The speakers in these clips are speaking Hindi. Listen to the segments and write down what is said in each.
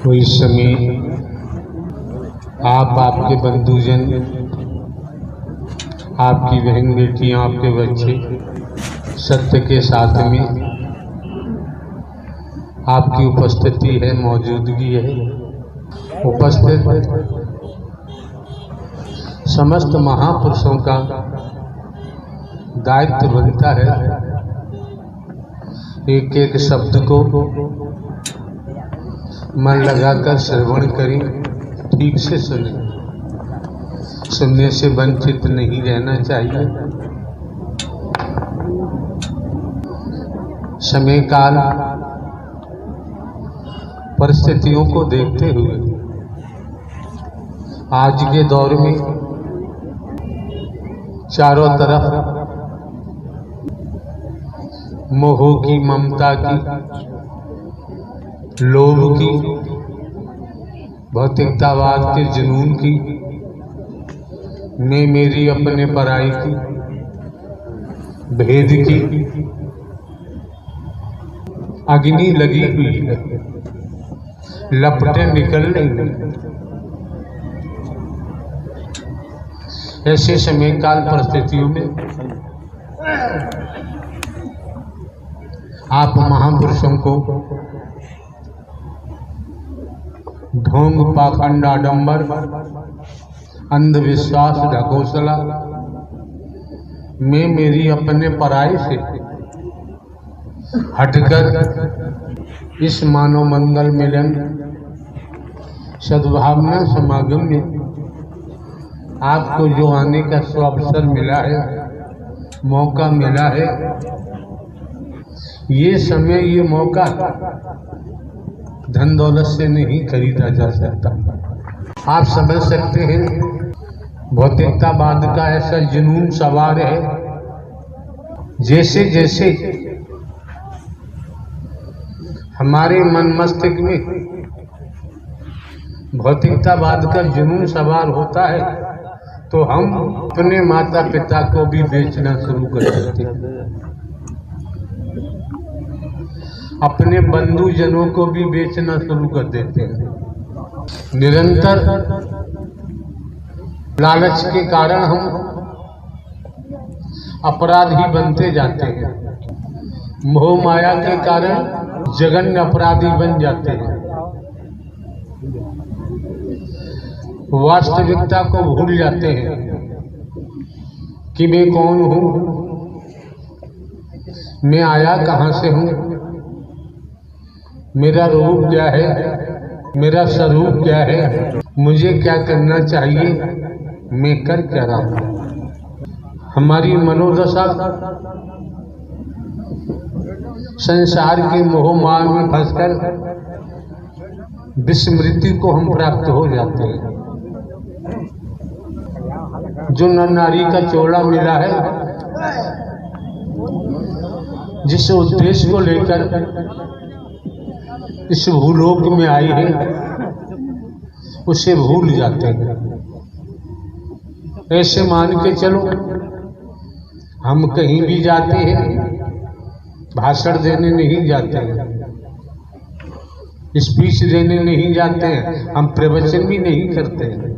कोई समय आप, आपके बंधुजन, आपकी बहन बेटियां, आपके बच्चे सत्य के साथ में आपकी उपस्थिति है, मौजूदगी है। उपस्थित समस्त महापुरुषों का दायित्व बनता है एक एक शब्द को मन लगाकर श्रवण करें, ठीक से सुने। सुनने से वंचित नहीं रहना चाहिए। समय काल परिस्थितियों को देखते हुए आज के दौर में चारों तरफ मोह की, ममता की, लोभ की, भौतिकतावाद के जुनून की, मैं मेरी अपने पराई की, भेद की अग्नि लगी हुई है, लपटें निकल रही। ऐसे समय काल परिस्थितियों में आप महापुरुषों को ढोंग, पाखंड, आडंबर, अंधविश्वास, ढकोसला, मैं मेरी अपने पराई से हटकर इस मानव मंगल मिलन सद्भावना समागम में आपको जो आने का अवसर मिला है, मौका मिला है, ये समय, ये मौका धन दौलत से नहीं खरीदा जा सकता। आप समझ सकते हैं भौतिकतावाद का ऐसा जुनून सवार है, जैसे जैसे हमारे मन मस्तिष्क में भौतिकतावाद का जुनून सवार होता है तो हम अपने माता पिता को भी बेचना शुरू कर देते हैं, अपने बंधुजनों को भी बेचना शुरू कर देते हैं। निरंतर लालच के कारण हम अपराधी बनते जाते हैं। मोह माया के कारण जघन्य अपराधी बन जाते हैं। वास्तविकता को भूल जाते हैं कि मैं कौन हूँ, मैं आया कहाँ से हूँ, मेरा रूप क्या है, मेरा स्वरूप क्या है, मुझे क्या करना चाहिए, मैं कर क्या रहा हूँ। हमारी मनोदशा संसार के मोह माया में फंसकर विस्मृति को हम प्राप्त हो जाते हैं। जो नर नारी का चोला मिला है, जिस उद्देश्य को लेकर इस भूलोक में आई है, उसे भूल जाते हैं। ऐसे मान के चलो, हम कहीं भी जाते हैं, भाषण देने नहीं जाते हैं, स्पीच देने नहीं जाते हैं, हम प्रवचन भी नहीं करते हैं।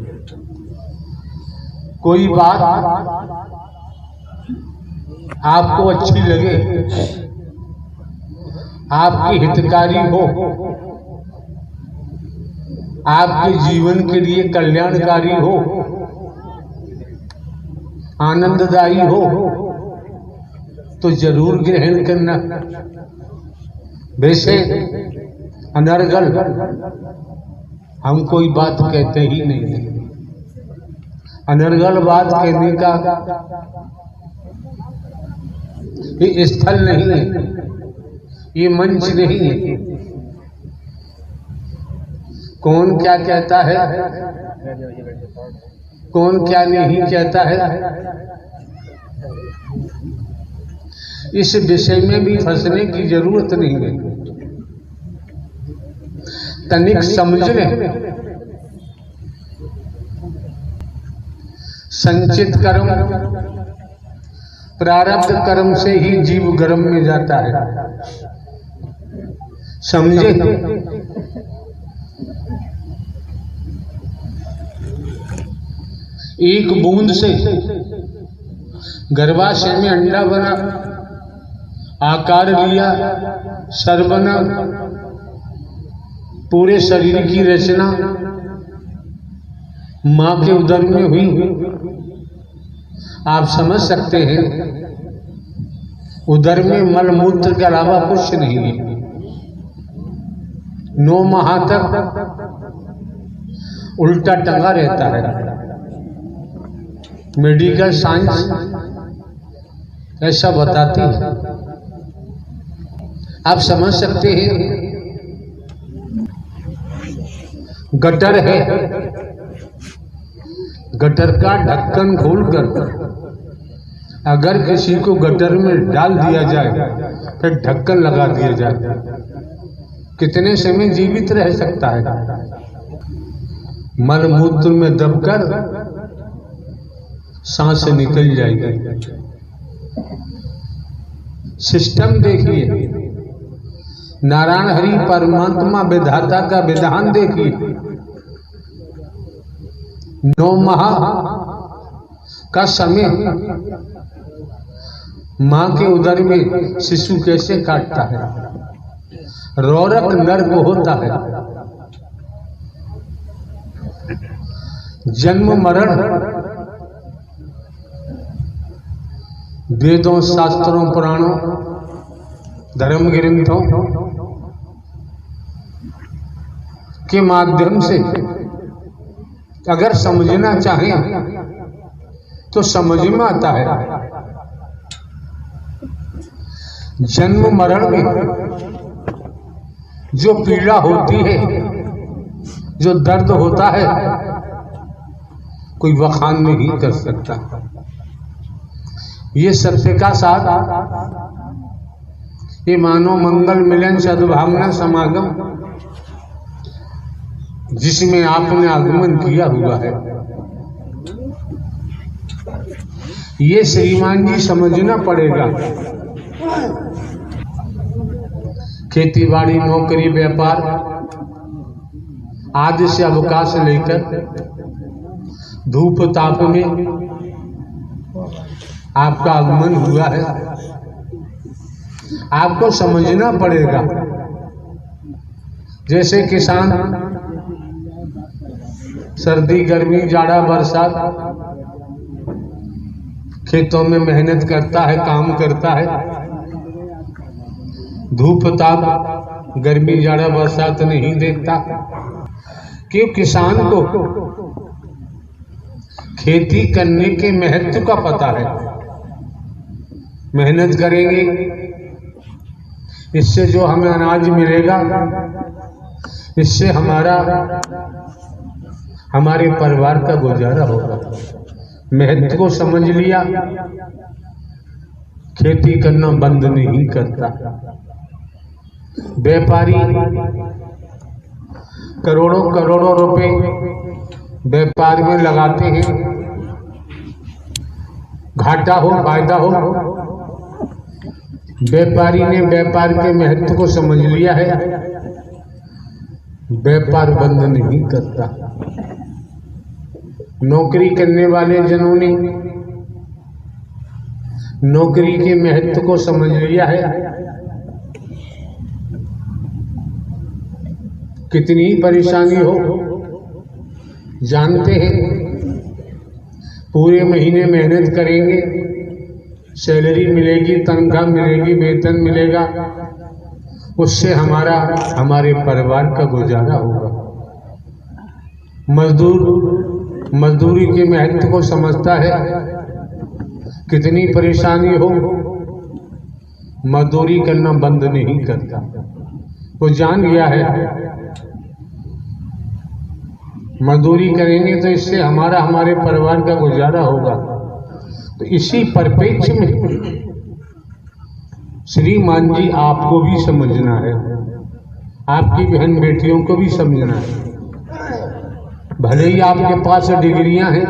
कोई बात आपको अच्छी लगे, आपकी हितकारी हो, आपके जीवन के लिए कल्याणकारी हो, आनंददायी हो, तो जरूर ग्रहण करना। वैसे अनर्गल हम कोई बात कहते ही नहीं। अनर्गल बात कहने का ये स्थल नहीं है, ये मंच नहीं है। कौन क्या कहता है, कौन क्या नहीं कहता है, इस विषय में भी फंसने की जरूरत नहीं है। तनिक समझ लें, संचित कर्म प्रारब्ध कर्म से ही जीव गर्म में जाता है। समझे? एक बूंद से गर्भाशय में अंडा बना, आकार लिया, सर बना, पूरे शरीर की रचना मां के उदर में हुई। आप समझ सकते हैं उदर में मल मूत्र के अलावा कुछ नहीं है। 9 माह तक उल्टा टंगा रहता है। मेडिकल साइंस ऐसा बताती है। आप समझ सकते हैं गटर है, गटर का ढक्कन खोलकर अगर किसी को गटर में डाल दिया जाए फिर ढक्कन लगा दिया जाए, कितने समय जीवित रह सकता है? मल मूत्र में दबकर सांस निकल जाएगी। सिस्टम देखिए, नारायण हरि परमात्मा विधाता का विधान देखिए। 9 माह का समय मां के उदर में शिशु कैसे काटता है? रोरक नर्क होता है। जन्म मरण वेदों, शास्त्रों, पुराणों, धर्म ग्रंथों के माध्यम से अगर समझना चाहें तो समझ में आता है। जन्म मरण में जो पीड़ा होती है, जो दर्द होता है, कोई बखान नहीं कर सकता। ये सत्य का साथ, ये मानव मंगल मिलन सद्भावना समागम जिसमें आपने आगमन किया हुआ है, ये श्रीमान जी समझना पड़ेगा। खेती बाड़ी, नौकरी, व्यापार आदि से अवकाश लेकर धूप ताप में आपका आगमन हुआ है। आपको समझना पड़ेगा। जैसे किसान सर्दी, गर्मी, जाड़ा, बरसात खेतों में मेहनत करता है, काम करता है। धूप ताप, गर्मी, जाड़ा, बरसात नहीं देखता, क्यों? किसान को खेती करने के महत्व का पता है। मेहनत करेंगे, इससे जो हमें अनाज मिलेगा, इससे हमारे परिवार का गुजारा होगा। महत्व को समझ लिया, खेती करना बंद नहीं करता। व्यापारी करोड़ों करोड़ों रुपए व्यापार में लगाते हैं, घाटा हो फायदा हो, व्यापारी ने व्यापार के महत्व को समझ लिया है, व्यापार बंद नहीं करता। नौकरी करने वाले जनों ने नौकरी के महत्व को समझ लिया है। कितनी परेशानी हो जानते हैं। पूरे महीने मेहनत करेंगे, सैलरी मिलेगी, तनख्वाह मिलेगी, वेतन मिलेगा, उससे हमारे परिवार का गुजारा होगा। मजदूरी के महत्व को समझता है। कितनी परेशानी हो, मजदूरी करना बंद नहीं करता। वो जान गया है मजदूरी करेंगे तो इससे हमारे परिवार का गुजारा होगा। तो इसी परिप्रेक्ष्य में श्रीमान जी आपको भी समझना है, आपकी बहन बेटियों को भी समझना है। भले ही आपके पास डिग्रियां हैं,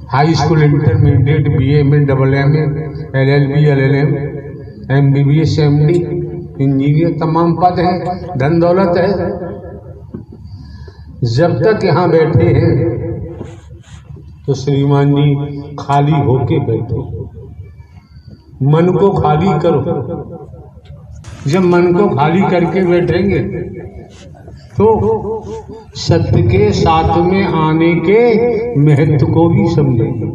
हाई स्कूल, इंटरमीडिएट, बीए में, AA, LLB, LLM, MBBS, MD, engineer, तमाम पद हैं, धन दौलत है, जब तक यहाँ बैठे हैं तो श्रीमान जी खाली होके बैठो, मन को खाली करो। जब मन को खाली करके बैठेंगे तो सत्य के साथ में आने के महत्व को भी समझेंगे।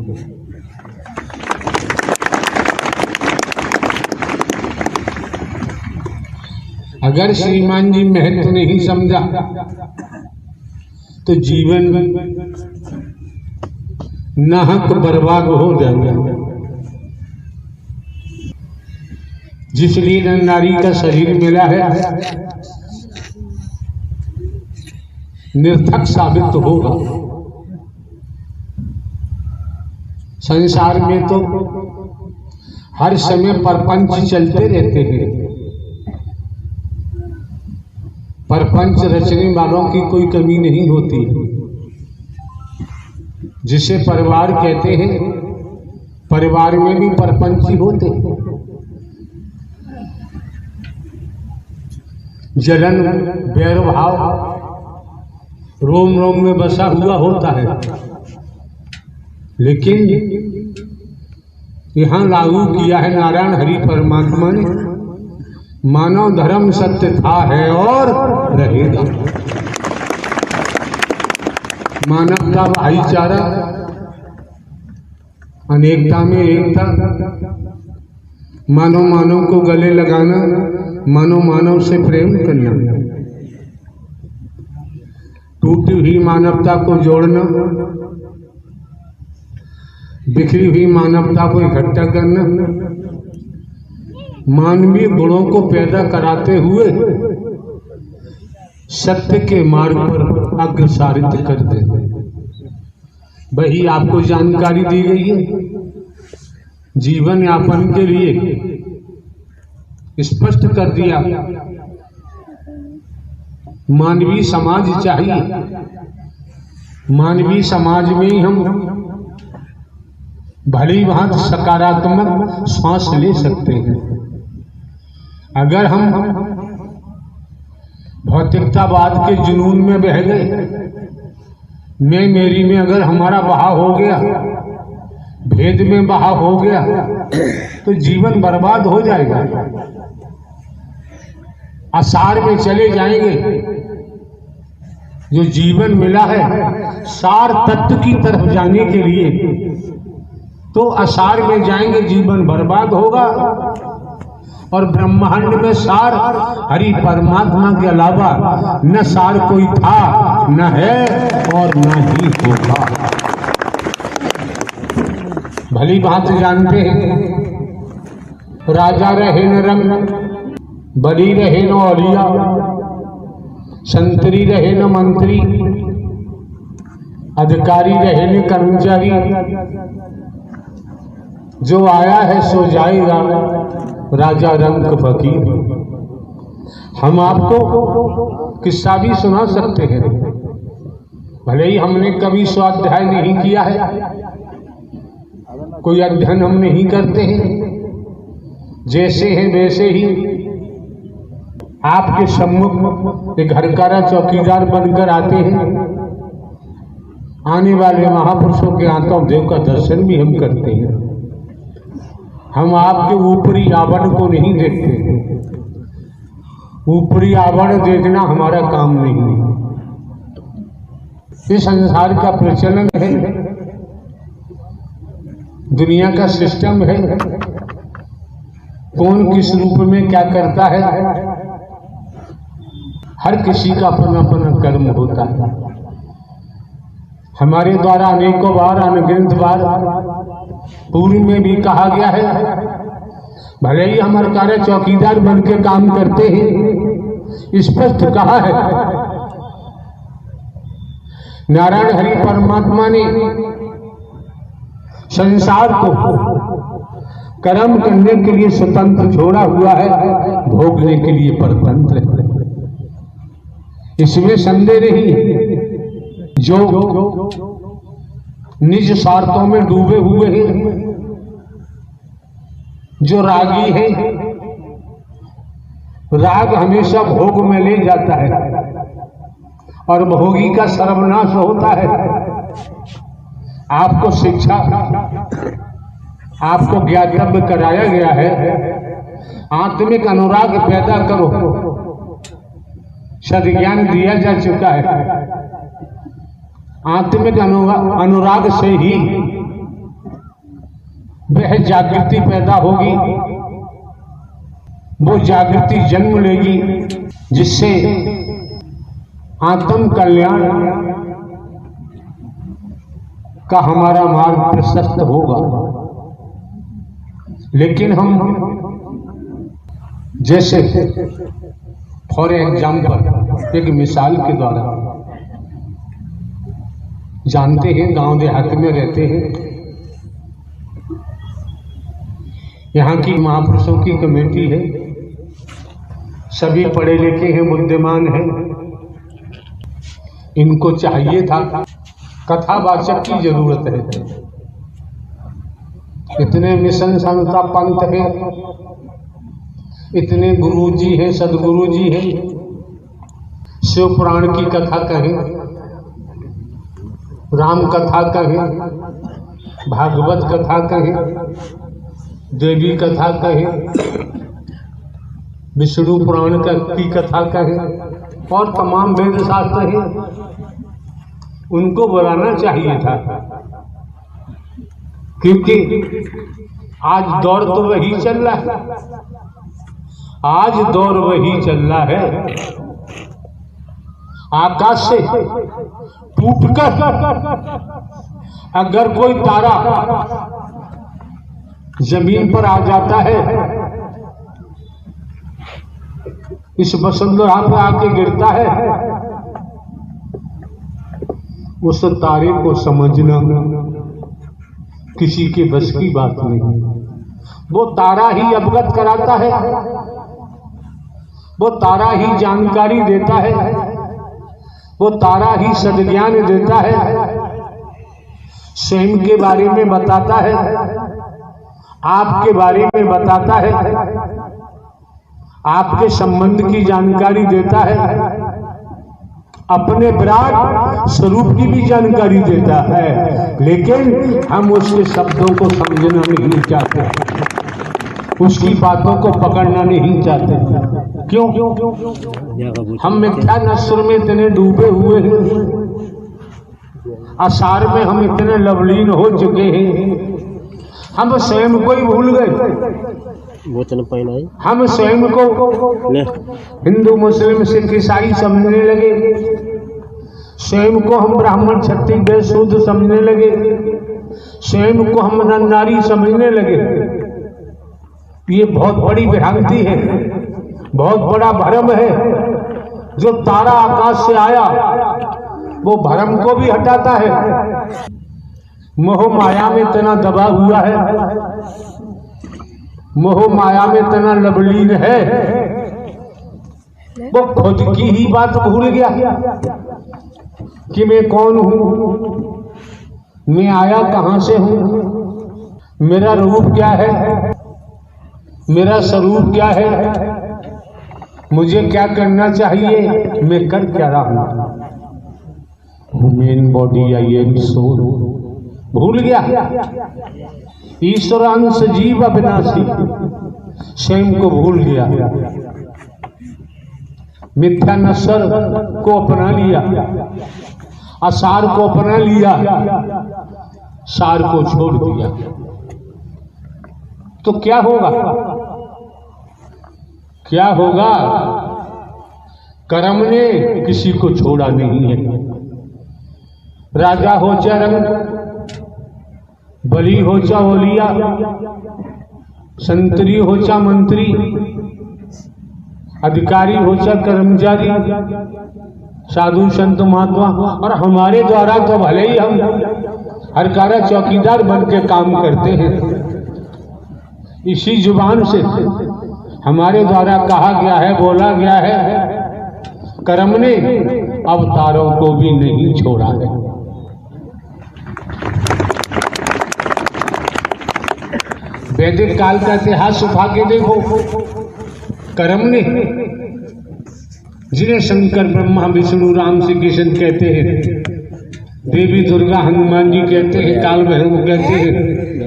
अगर श्रीमान जी महत्व नहीं समझा तो जीवन नाहक बर्बाद हो जाएगा। जिस लिए नारी का शरीर मिला है निर्थक साबित होगा। संसार में तो हर समय परपंच चलते रहते हैं। परपंच रचने वालों की कोई कमी नहीं होती। जिसे परिवार कहते हैं, परिवार में भी परपंच होते हैं। जलन बैर भाव रोम रोम में बसा हुआ होता है, लेकिन यहाँ लागू किया है नारायण हरि परमात्मा ने, मानव धर्म सत्य था, है और रहेगा। मानवता भाईचारा, अनेकता में एकता, मानव मानव को गले लगाना, मानव मानव से प्रेम करना, टूटी हुई मानवता को जोड़ना, बिखरी हुई मानवता को इकट्ठा करना, मानवीय गुणों को पैदा कराते हुए सत्य के मार्ग पर अग्रसारित कर दे। वही आपको जानकारी दी गई है। जीवन यापन के लिए स्पष्ट कर दिया, मानवीय समाज चाहिए। मानवीय समाज में ही हम भली भांति सकारात्मक सांस ले सकते हैं। अगर हम भौतिकतावाद के जुनून में बह गए, मैं मेरी में अगर हमारा बहाव हो गया, भेद में बहाव हो गया, तो जीवन बर्बाद हो जाएगा। असार में चले जाएंगे। जो जीवन मिला है सार तत्व की तरफ जाने के लिए, तो असार में जाएंगे, जीवन बर्बाद होगा। और ब्रह्मांड में सार हरि परमात्मा के अलावा न सार कोई था, न है और न ही होगा। भली बात जानते हैं। राजा रहे न रंग, बली रहे न औलिया, संतरी रहे न मंत्री, अधिकारी रहे न कर्मचारी, जो आया है सो जाएगा, राजा रंग फकीर। हम आपको किस्सा भी सुना सकते हैं, भले ही हमने कभी स्वाध्याय नहीं किया है, कोई अध्ययन हम नहीं करते हैं। जैसे हैं वैसे ही आपके सम्मुख एक घरकारा चौकीदार बनकर आते हैं। आने वाले महापुरुषों के आत्मा देव का दर्शन भी हम करते हैं। हम आपके ऊपरी आवरण को नहीं देखते। ऊपरी आवरण देखना हमारा काम नहीं है। इस संसार का प्रचलन है, दुनिया का सिस्टम है, कौन किस रूप में क्या करता है, हर किसी का अपना अपना कर्म होता है। हमारे द्वारा अनेकों बार, अनगिनत बार पूर्व में भी कहा गया है, भले ही हमारे कार्य चौकीदार बन के काम करते हैं, स्पष्ट कहा है नारायण हरि परमात्मा ने संसार को कर्म करने के लिए स्वतंत्र छोड़ा हुआ है, भोगने के लिए परतंत्र है। इसमें संदेह नहीं है। जो निज स्वार्थों में डूबे हुए हैं, जो रागी है, राग हमेशा भोग में ले जाता है। और भोगी का सर्वनाश होता है। आपको शिक्षा, आपको ज्ञातव्य कराया गया है, आत्मिक अनुराग पैदा करो। सद्ज्ञान दिया जा चुका है। आत्मिक अनुराग से ही वह जागृति पैदा होगी, वो जागृति जन्म लेगी, जिससे आत्म कल्याण का हमारा मार्ग प्रशस्त होगा। लेकिन हम जैसे फॉर एग्जाम्पल एक मिसाल के द्वारा जानते हैं, गांव देहात में रहते हैं, यहाँ की महापुरुषों की कमेटी है, सभी पढ़े लिखे हैं, बुद्धिमान हैं। इनको चाहिए था कथावाचक की जरूरत है। इतने मिशन संस्था पंथ है, इतने गुरुजी हैं, सदगुरुजी हैं, शिव पुराण की कथा कहें, राम कथा कहें, भागवत कथा कहें, देवी कथा कहें, विष्णु पुराण की कथा कहें और तमाम वेद शास्त्र हैं। उनको बुलाना चाहिए था, क्योंकि आज दौर तो वही चल रहा है। आज दौर वही चल रहा है। आकाश से टूटकर अगर कोई तारा जमीन पर आ जाता है, इस वसुंधरा पे आके गिरता है, उस तारे को समझना किसी के बस की बात नहीं। वो तारा ही अवगत कराता है, वो तारा ही जानकारी देता है, वो तारा ही सद्ज्ञान देता है, स्वयं के बारे में बताता है, आपके बारे में बताता है, आपके संबंध की जानकारी देता है, अपने विराट स्वरूप की भी जानकारी देता है। लेकिन हम उसके शब्दों को समझना नहीं चाहते, उसकी बातों को पकड़ना नहीं चाहते। क्यों? हम मिथ्या नस्र में इतने डूबे हुए हैं, आसार में हम इतने लवलीन हो चुके हैं, हम स्वयं को ही भूल गए। हम स्वयं को हिंदू, मुस्लिम, सिख, ईसाई समझने लगे, स्वयं को हम ब्राह्मण, क्षत्रिय, वैश्य, शूद्र समझने लगे, स्वयं को हम नर नारी समझने लगे। ये बहुत बड़ी भ्रांति है, बहुत बड़ा भ्रम है। जो तारा आकाश से आया वो भ्रम को भी हटाता है। मोह माया में इतना दबा हुआ है, मोह माया में इतना लवलीन है, वो खुद की ही बात भूल गया कि मैं कौन हूँ, मैं आया कहाँ से हूँ, मेरा रूप क्या है, मेरा स्वरूप क्या है, मुझे क्या करना चाहिए, मैं कर क्या रहा हूँ। Main body I am soul भूल गया। ईश्वरांश जीव अविनाशी, स्वयं को भूल गया। मिथ्या नस्र को अपना लिया, आसार को अपना लिया, सार को छोड़ दिया। तो क्या होगा? क्या होगा? कर्म ने किसी को छोड़ा नहीं है। राजा हो चाहे रंग, बली हो चा ओलिया, संतरी हो चा मंत्री, अधिकारी हो चा कर्मचारी, साधु संत महात्मा, और हमारे द्वारा तो भले ही हम हरकारा चौकीदार बन के काम करते हैं, इसी जुबान से हमारे द्वारा कहा गया है, बोला गया है, कर्म ने अवतारों को भी नहीं छोड़ा है। वैदिक काल का इतिहास उठा के देखो, कर्म ने जिन्हें शंकर ब्रह्मा विष्णु राम श्री कृष्ण कहते हैं, देवी दुर्गा हनुमान जी कहते हैं, काल भैरव कहते हैं,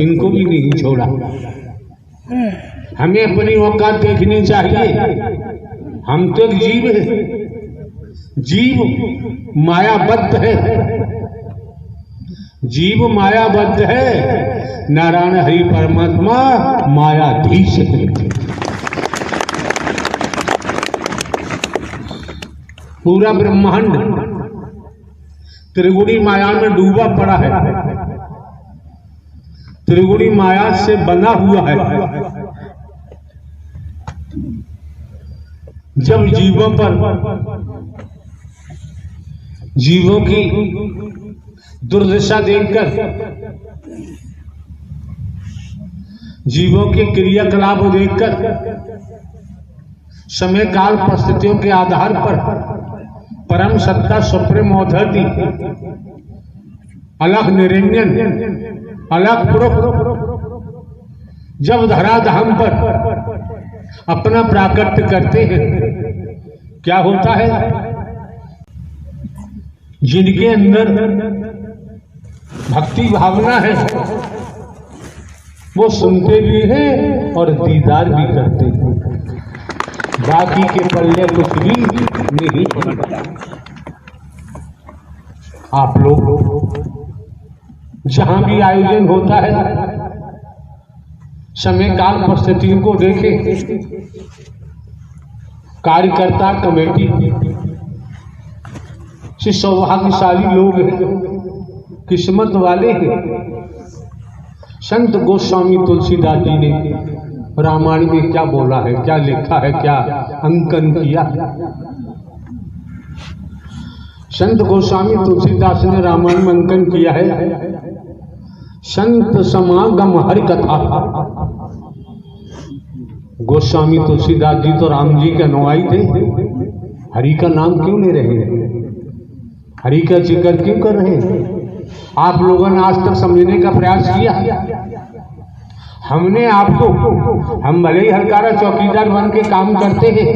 इनको भी नहीं छोड़ा। हमें अपनी औकात देखनी चाहिए। हम तो एक जीव है, जीव मायाबद्ध है, जीव मायाबद्ध है, नारायण हरि परमात्मा मायाधीश है। पूरा ब्रह्मांड त्रिगुणी माया में डूबा पड़ा है, त्रिगुणी माया से बना हुआ है। जब जीवों की दुर्दशा देखकर, जीवों के क्रियाकलाप देखकर, समय काल परिस्थितियों के आधार पर परम सत्ता सुप्रीम अथॉरिटी, अलग निरंजन, अलग पुरुष जब धराधाम पर अपना प्राकट्य करते हैं, क्या होता है? जिनके अंदर भक्ति भावना है वो सुनते भी हैं और दीदार भी करते हैं, बाकी के पल्ले कुछ भी नहीं पड़ता। आप लोग जहां भी आयोजन होता है, समय काल परिस्थितियों को देखें। कार्यकर्ता कमेटी से सौभाग्यशाली लोग हैं, किस्मत वाले हैं। संत गोस्वामी तुलसीदास जी ने रामायण में क्या बोला है, क्या लिखा है, क्या अंकन किया। संत गोस्वामी तुलसीदास ने रामायण में अंकन किया है, संत समागम हरि कथा। गोस्वामी तुलसीदास जी तो राम जी के अनुयायी थे, हरि का नाम क्यों ले रहे हैं, हरि का जिक्र क्यों कर रहे हैं? आप लोगों ने आज तक समझने का प्रयास किया? हमने आपको, हम भले ही हरकारा चौकीदार बन के काम करते हैं,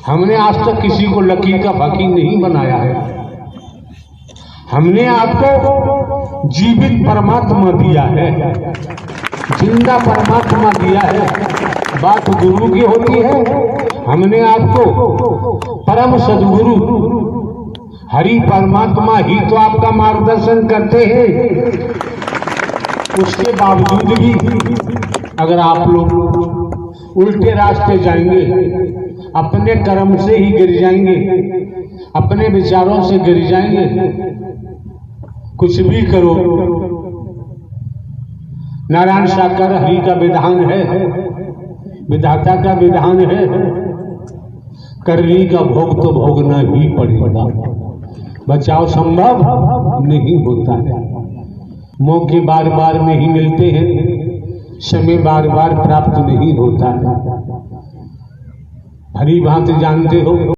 हमने आज तक किसी को लकीर का फकीर नहीं बनाया है। हमने आपको जीवित परमात्मा दिया है, जिंदा परमात्मा दिया है। बात गुरु की होती है, हमने आपको परम सदगुरु हरि परमात्मा ही तो आपका मार्गदर्शन करते हैं। उसके बावजूद भी अगर आप लोग उल्टे रास्ते जाएंगे, अपने कर्म से ही गिर जाएंगे, अपने विचारों से गिर जाएंगे, कुछ भी करो, नारायण साकार हरि का विधान है, विधाता का विधान है, करनी का भोग तो भोगना ही पड़ेगा। बचाव संभव नहीं होता है। मौके बार बार नहीं मिलते हैं, समय बार बार प्राप्त नहीं होता है। भली भांति जानते हो